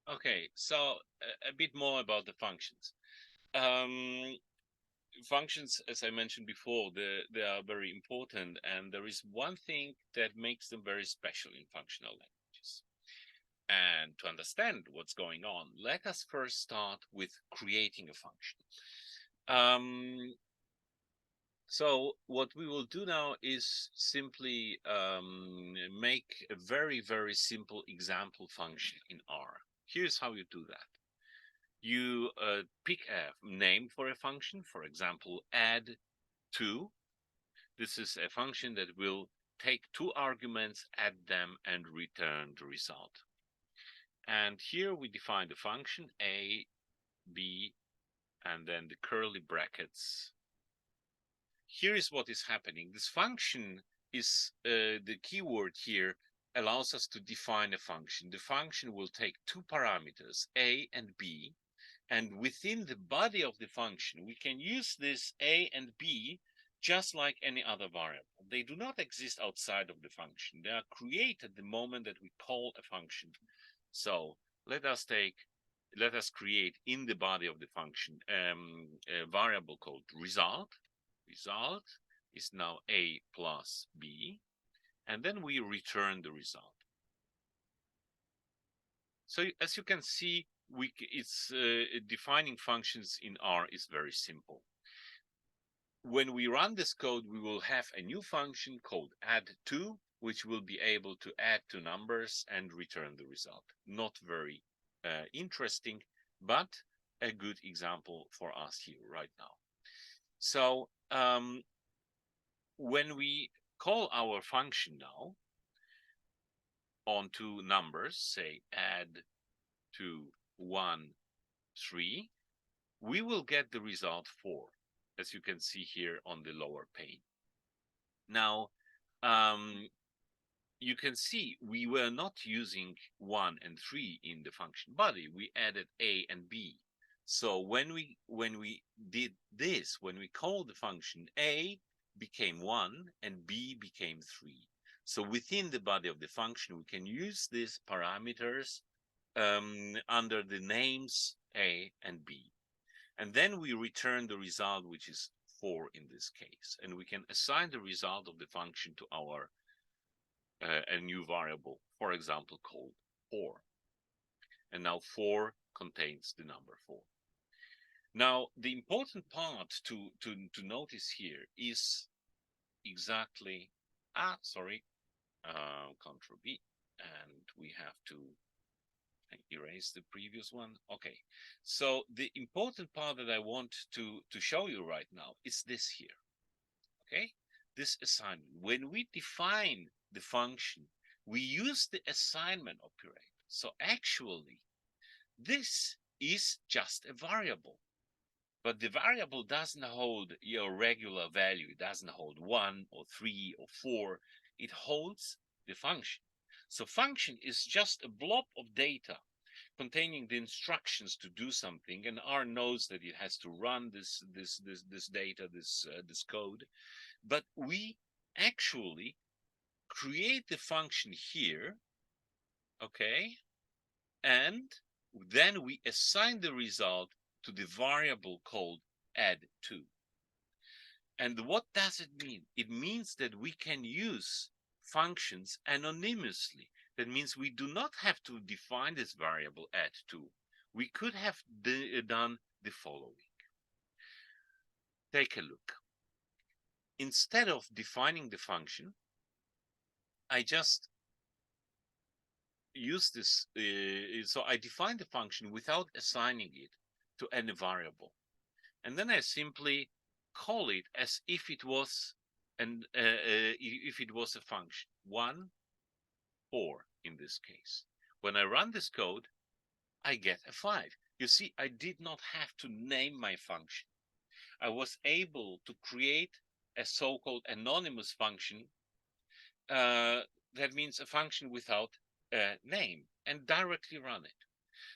Okay, so a bit more about the functions. Um, Functions, as I mentioned before, they are very important, and there is one thing that makes them very special in functional languages. And to understand what's going on, let us first start with creating a function. Um, so what we will do now is simply make a very, very simple example function in R. Here's how you do that. You pick a name for a function, for example, add 2. This is a function that will take two arguments, add them, and return the result. And here we define the function a, b, and then the curly brackets. Here is what is happening. This function is the keyword here allows us to define a function. The function will take two parameters, a and b, and within the body of the function, we can use this a and b just like any other variable. They do not exist outside of the function. They are created the moment that we call a function. So let us create in the body of the function a variable called result. Result is now a plus b, and then we return the result. So as you can see, it's defining functions in R is very simple. When we run this code, we will have a new function called add2, which will be able to add two numbers and return the result. Not very interesting, but a good example for us here right now. So when we call our function now on two numbers, say add to 1, 3, we will get the result 4, as you can see here on the lower pane. Now, you can see we were not using 1 and 3 in the function body. We added a and b. So when we did this, when we called the function, a became 1 and b became 3. So within the body of the function, we can use these parameters under the names a and b. And then we return the result, which is 4 in this case. And we can assign the result of the function to our a new variable, for example, called 4. And now 4 contains the number 4. Now, the important part to notice here is exactly, Control B, and we have to erase the previous one. Okay, so the important part that I want to show you right now is this here. Okay, this assignment. When we define the function, we use the assignment operator. So actually, this is just a variable, but the variable doesn't hold your regular value. It doesn't hold 1 or 3 or 4. It holds the function. So function is just a blob of data containing the instructions to do something, and R knows that it has to run this data, this code. But we actually create the function here, okay, and then we assign the result to the variable called add2. And what does it mean? It means that we can use functions anonymously. That means we do not have to define this variable add2. We could have done the following. Take a look. Instead of defining the function, I just use this. So I define the function without assigning it to any variable. And then I simply call it as if it was a function, 1, 4 in this case. When I run this code, I get a 5. You see, I did not have to name my function. I was able to create a so-called anonymous function. That means a function without a name, and directly run it.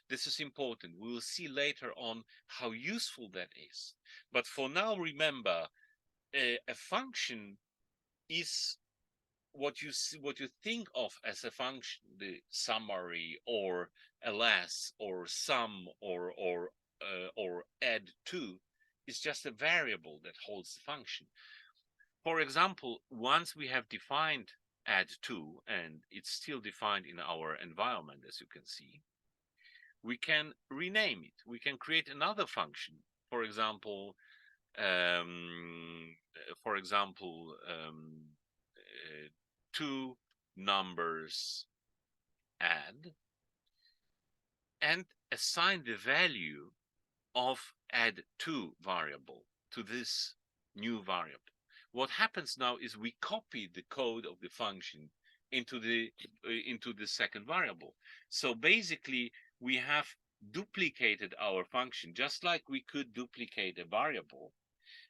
This is important. We will see later on how useful that is. But for now, remember, a function is what you think of as a function, the summary or alas or sum or add to, is just a variable that holds the function. For example, once we have defined add to, and it's still defined in our environment, as you can see, we can rename it. We can create another function. For example, um, two numbers add, and assign the value of add to variable to this new variable. What happens now is we copy the code of the function into the second variable. So basically, we have duplicated our function, just like we could duplicate a variable.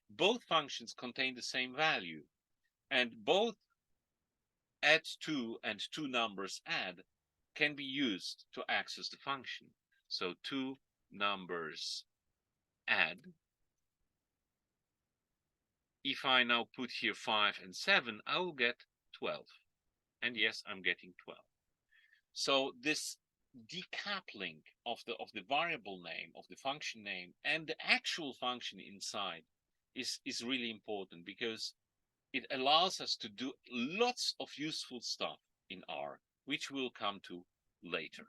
Both functions contain the same value, and both add to and two numbers add can be used to access the function. So two numbers add. If I now put here 5 and 7, I will get 12. And yes, I'm getting 12. So this decoupling of the variable name, of the function name, and the actual function inside is really important, because it allows us to do lots of useful stuff in R, which we'll come to later.